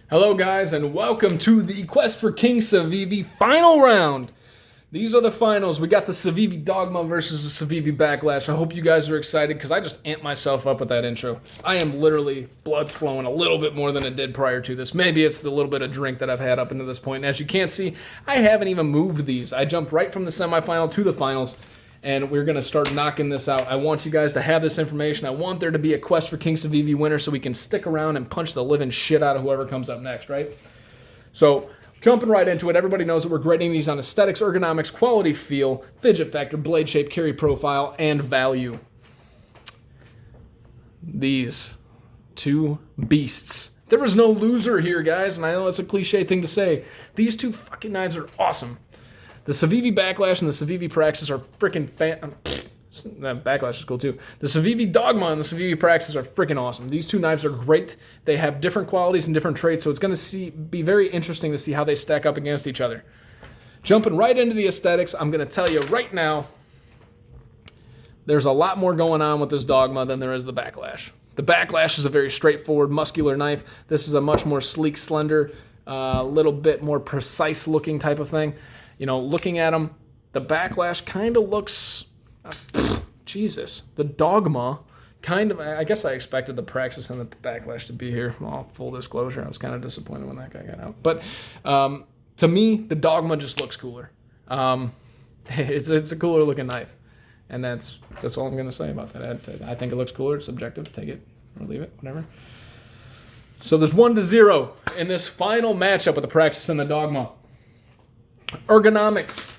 Hello guys and welcome to the Quest for King Civivi final round. These are the finals. We got the Civivi Dogma versus the Civivi Backlash. I hope you guys are excited because I just amped myself up with that intro. I am literally blood's flowing a little bit more than it did prior to this. Maybe it's the little bit of drink that I've had up into this point. And as you can't see, I haven't even moved these. I jumped right from the semifinal to the finals. And we're going to start knocking this out. I want you guys to have this information. I want there to be a Quest for King Civivi winner so we can stick around and punch the living shit out of whoever comes up next, right? So, jumping right into it, everybody knows that we're grading these on aesthetics, ergonomics, quality, feel, fidget factor, blade shape, carry profile, and value. These two beasts. There was no loser here, guys, and I know it's a cliche thing to say. These two fucking knives are awesome. The Civivi Backlash and the Civivi Praxis are freaking that Backlash is cool too. The Civivi Dogma and the Civivi Praxis are freaking awesome. These two knives are great. They have different qualities and different traits, so it's going to be very interesting to see how they stack up against each other. Jumping right into the aesthetics, I'm going to tell you right now, there's a lot more going on with this Dogma than there is the Backlash. The Backlash is a very straightforward, muscular knife. This is a much more sleek, slender, little bit more precise looking type of thing. You know, looking at them, the Backlash kind of looks, Jesus. The Dogma kind of, I guess I expected the Praxis and the Backlash to be here. Well, full disclosure, I was kind of disappointed when that guy got out. But to me, the Dogma just looks cooler. It's a cooler looking knife. And that's all I'm going to say about that. I think it looks cooler. It's subjective. Take it or leave it, whatever. So there's 1-0 in this final matchup with the Praxis and the Dogma. Ergonomics,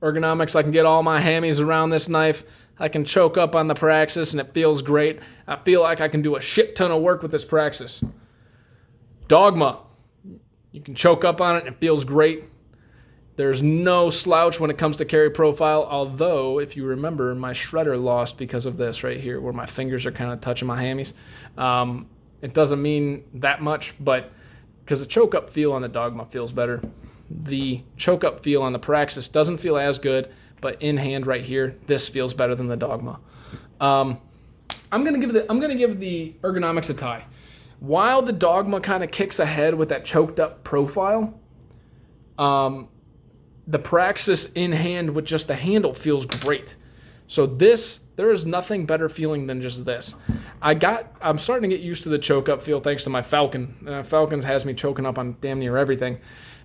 I can get all my hammies around this knife. I can choke up on the Praxis and it feels great. I feel like I can do a shit ton of work with this Praxis. Dogma, you can choke up on it and it feels great. There's no slouch when it comes to carry profile, although if you remember, my shredder lost because of this right here where my fingers are kind of touching my hammies. It doesn't mean that much, but because the choke up feel on the Dogma feels better. The choke up feel on the Praxis doesn't feel as good, but in hand right here, this feels better than the Dogma. I'm gonna give the Ergonomics a tie. While the Dogma kind of kicks ahead with that choked up profile, the Praxis in hand with just the handle feels great. So there is nothing better feeling than just this. I'm starting to get used to the choke up feel thanks to my Falcon. Falcons has me choking up on damn near everything.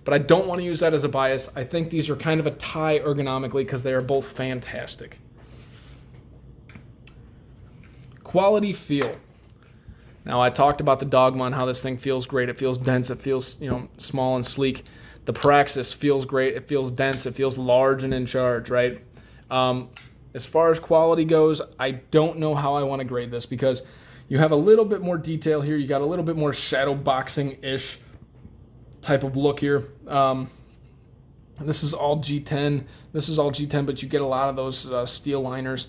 But I don't want to use that as a bias. I think these are kind of a tie ergonomically because they are both fantastic. Quality feel. Now I talked about the Dogma and how this thing feels great. It feels dense. It feels, small and sleek. The Praxis feels great. It feels dense. It feels large and in charge, right? As far as quality goes, I don't know how I want to grade this because you have a little bit more detail here. You got a little bit more shadow boxing-ish type of look here. This is all G10. But you get a lot of those steel liners.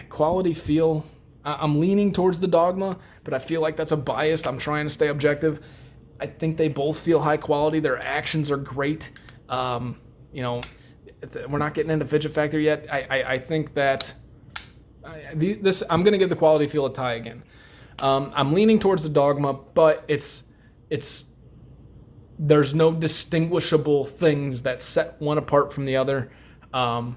Quality feel. I'm leaning towards the Dogma, but I feel like that's a bias. I'm trying to stay objective. I think they both feel high quality. Their actions are great. We're not getting into Fidget Factor yet. I think that I'm going to give the quality feel a tie again. I'm leaning towards the Dogma, but there's no distinguishable things that set one apart from the other. And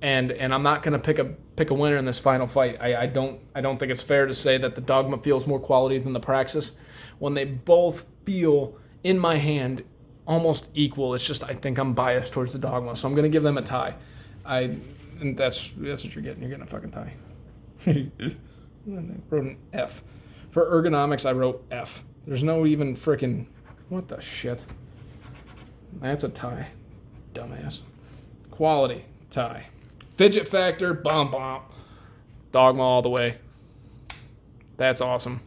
I'm not going to pick a winner in this final fight. I don't think it's fair to say that the Dogma feels more quality than the Praxis when they both feel in my hand almost equal. It's just I think I'm biased towards the Dogma, so I'm going to give them a tie. And that's what you're getting. You're getting a fucking tie. I wrote an F. For ergonomics, I wrote F. There's no even freaking... What the shit? That's a tie. Dumbass. Quality, tie. Fidget Factor, bomb. Dogma all the way. That's awesome.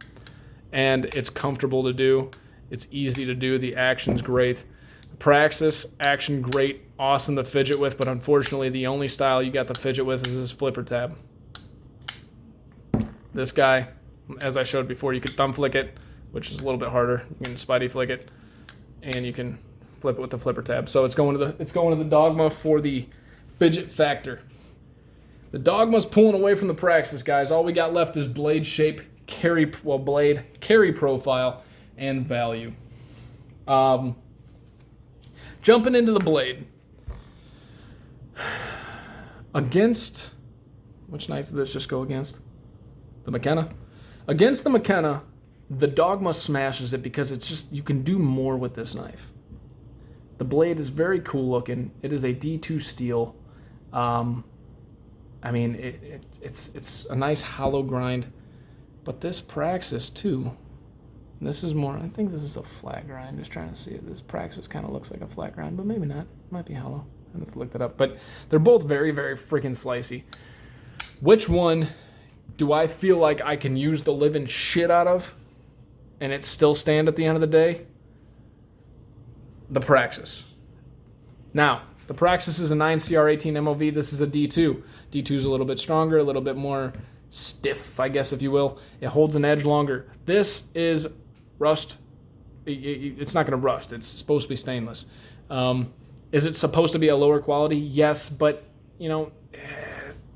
And it's comfortable to do. It's easy to do. The action's great. Praxis, action great. Awesome to fidget with, but unfortunately the only style you got to fidget with is this flipper tab. This guy, as I showed before, you could thumb flick it, which is a little bit harder. You can spidey flick it, and you can flip it with the flipper tab. So it's going to the Dogma for the Fidget Factor. The Dogma's pulling away from the Praxis, guys. All we got left is blade shape, blade, carry profile, and value. Jumping into the blade. Against, which knife did this just go against? The McKenna? Against the McKenna, the Dogma smashes it because it's just, you can do more with this knife. The blade is very cool looking. It is a D2 steel. I mean, it's a nice hollow grind, but this Praxis too, this is more, I think this is a flat grind, just trying to see it. This Praxis kind of looks like a flat grind, but maybe not. Might be hollow. I have to look that up. But they're both very, very freaking slicey. Which one do I feel like I can use the living shit out of and it still stand at the end of the day? The Praxis. Now, the Praxis is a 9CR18 MOV. This is a D2. D2 is a little bit stronger, a little bit more stiff, I guess, if you will. It holds an edge longer. This is rust. It's not going to rust. It's supposed to be stainless. Is it supposed to be a lower quality? Yes, but, you know,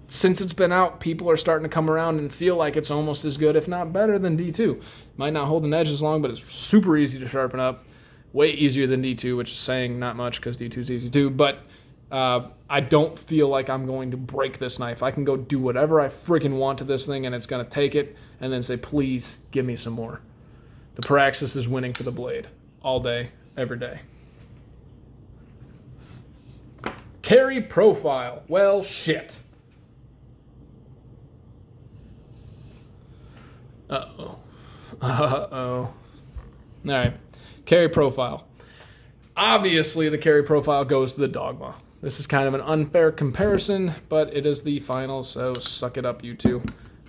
since it's been out, people are starting to come around and feel like it's almost as good, if not better, than D2. Might not hold an edge as long, but it's super easy to sharpen up. Way easier than D2, which is saying not much because D2 is easy too. But I don't feel like I'm going to break this knife. I can go do whatever I freaking want to this thing, and it's going to take it and then say, please give me some more. The Praxis is winning for the blade all day, every day. Carry profile. Well, shit. Uh-oh. Uh-oh. All right. Carry profile. Obviously, the carry profile goes to the Dogma. This is kind of an unfair comparison, but it is the final, so suck it up, you two.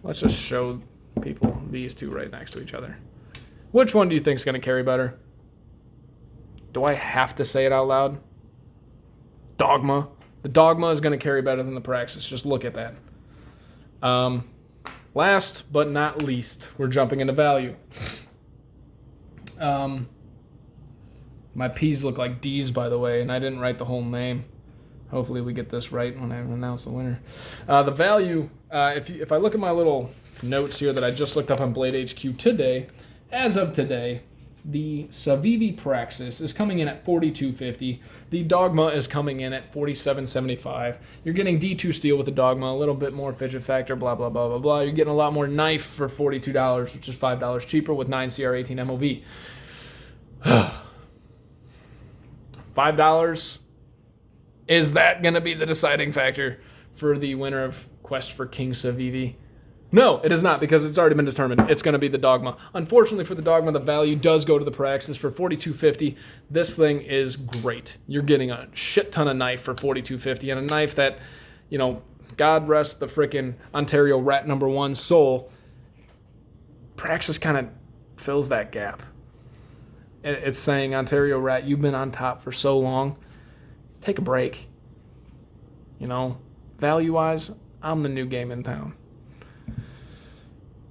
Let's just show people these two right next to each other. Which one do you think is going to carry better? Do I have to say it out loud? Dogma. The Dogma is going to carry better than the Praxis. Just look at that. Last but not least, we're jumping into value. My P's look like D's, by the way, and I didn't write the whole name. Hopefully we get this right when I announce the winner. The value, if I look at my little notes here that I just looked up on Blade HQ today, as of today, the Civivi Praxis is coming in at $42.50. The Dogma is coming in at $47.75. You're getting D2 steel with the Dogma, a little bit more Fidget Factor, blah, blah, blah, blah, blah. You're getting a lot more knife for $42, which is $5 cheaper with 9CR18 MOV. $5, is that going to be the deciding factor for the winner of Quest for King Civivi? No, it is not, because it's already been determined. It's going to be the Dogma. Unfortunately for the Dogma, the value does go to the Praxis for $42.50. This thing is great. You're getting a shit ton of knife for $42.50, and a knife that, you know, God rest the frickin' Ontario Rat #1 soul. Praxis kind of fills that gap. It's saying, Ontario Rat, you've been on top for so long. Take a break. You know, value-wise, I'm the new game in town.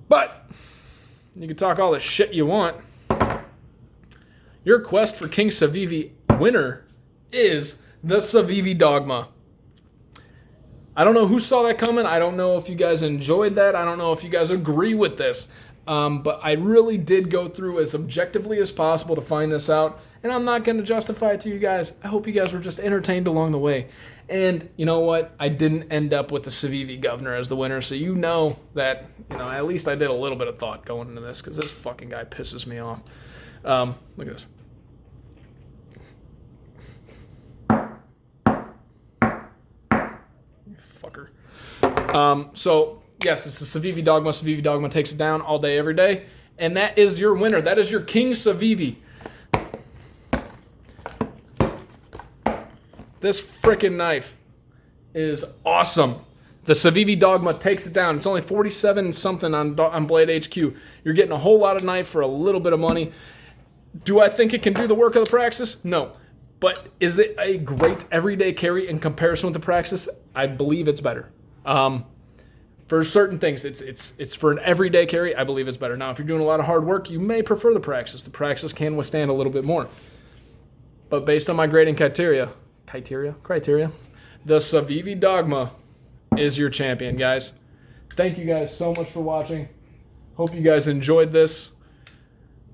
But you can talk all the shit you want. Your Quest for King Civivi winner is the Civivi Dogma. I don't know who saw that coming. I don't know if you guys enjoyed that. I don't know if you guys agree with this. But I really did go through as objectively as possible to find this out, and I'm not going to justify it to you guys. I hope you guys were just entertained along the way. And you know what? I didn't end up with the Civivi Governor as the winner, so you know that, you know, at least I did a little bit of thought going into this, because this fucking guy pisses me off. Look at this. You fucker. So yes, it's the Civivi Dogma. Civivi Dogma takes it down all day, every day. And that is your winner. That is your King Civivi. This frickin' knife is awesome. The Civivi Dogma takes it down. It's only 47 something on Blade HQ. You're getting a whole lot of knife for a little bit of money. Do I think it can do the work of the Praxis? No. But is it a great everyday carry in comparison with the Praxis? I believe it's better. For certain things, it's for an everyday carry. I believe it's better. Now, if you're doing a lot of hard work, you may prefer the Praxis. The Praxis can withstand a little bit more. But based on my grading criteria, the Civivi Dogma is your champion, guys. Thank you guys so much for watching. Hope you guys enjoyed this.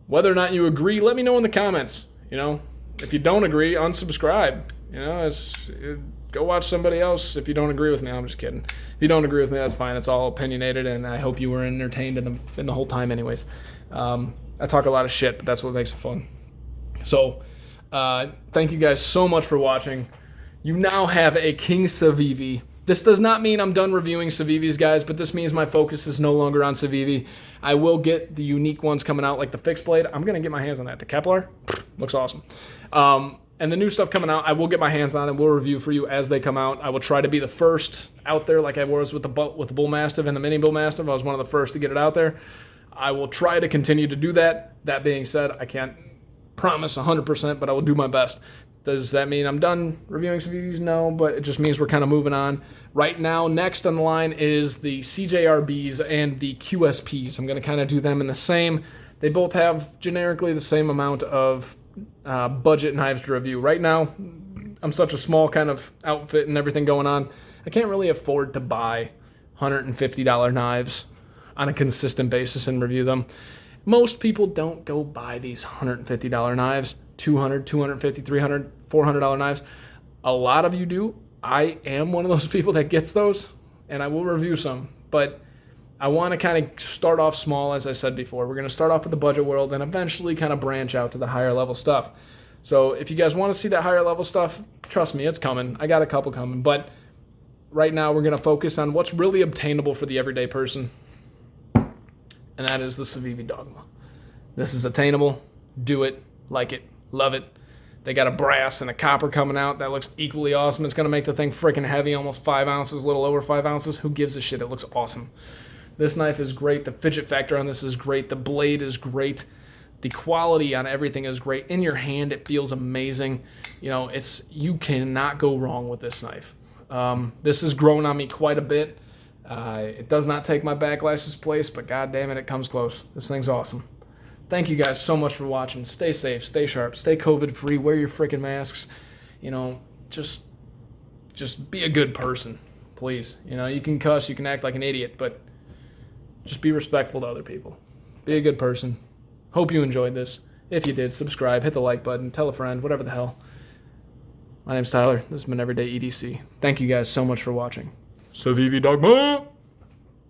Whether or not you agree, let me know in the comments. You know, if you don't agree, unsubscribe. You know, go watch somebody else if you don't agree with me. I'm just kidding. If you don't agree with me, that's fine. It's all opinionated, and I hope you were entertained in the whole time anyways. I talk a lot of shit, but that's what makes it fun. So, thank you guys so much for watching. You now have a King Civivi. This does not mean I'm done reviewing Civivis, guys, but this means my focus is no longer on Civivi. I will get the unique ones coming out, like the fixed blade. I'm going to get my hands on that. The Kepler looks awesome. And the new stuff coming out, I will get my hands on and we'll review for you as they come out. I will try to be the first out there like I was with the Bull Mastiff and the Mini Bull Mastiff. I was one of the first to get it out there. I will try to continue to do that. That being said, I can't promise 100%, but I will do my best. Does that mean I'm done reviewing some Civivis? No, but it just means we're kind of moving on. Right now, next on the line is the CJRBs and the QSPs. I'm going to kind of do them in the same. They both have generically the same amount of budget knives to review. Right now, I'm such a small kind of outfit and everything going on. I can't really afford to buy $150 knives on a consistent basis and review them. Most people don't go buy these $150 knives. $200, $250, $300, $400 knives. A lot of you do. I am one of those people that gets those, and I will review some. But I want to kind of start off small, as I said before. We're going to start off with the budget world and eventually kind of branch out to the higher level stuff. So if you guys want to see that higher level stuff, trust me, it's coming. I got a couple coming. But right now we're going to focus on what's really obtainable for the everyday person, and that is the Civivi Dogma. This is attainable. Do it. Like it. Love it. They got a brass and a copper coming out that looks equally awesome. It's going to make the thing freaking heavy, almost 5 ounces, a little over 5 ounces. Who gives a shit? It looks awesome. This knife is great. The fidget factor on this is great. The blade is great. The quality on everything is great. In your hand, it feels amazing. You know, you cannot go wrong with this knife. This has grown on me quite a bit. It does not take my backlash's place, but god damn it, it comes close. This thing's awesome. Thank you guys so much for watching. Stay safe, stay sharp, stay COVID-free, wear your freaking masks. You know, just be a good person, please. You know, you can cuss, you can act like an idiot, but just be respectful to other people. Be a good person. Hope you enjoyed this. If you did, subscribe, hit the like button, tell a friend, whatever the hell. My name's Tyler. This has been Everyday EDC. Thank you guys so much for watching. Civivi Dogma!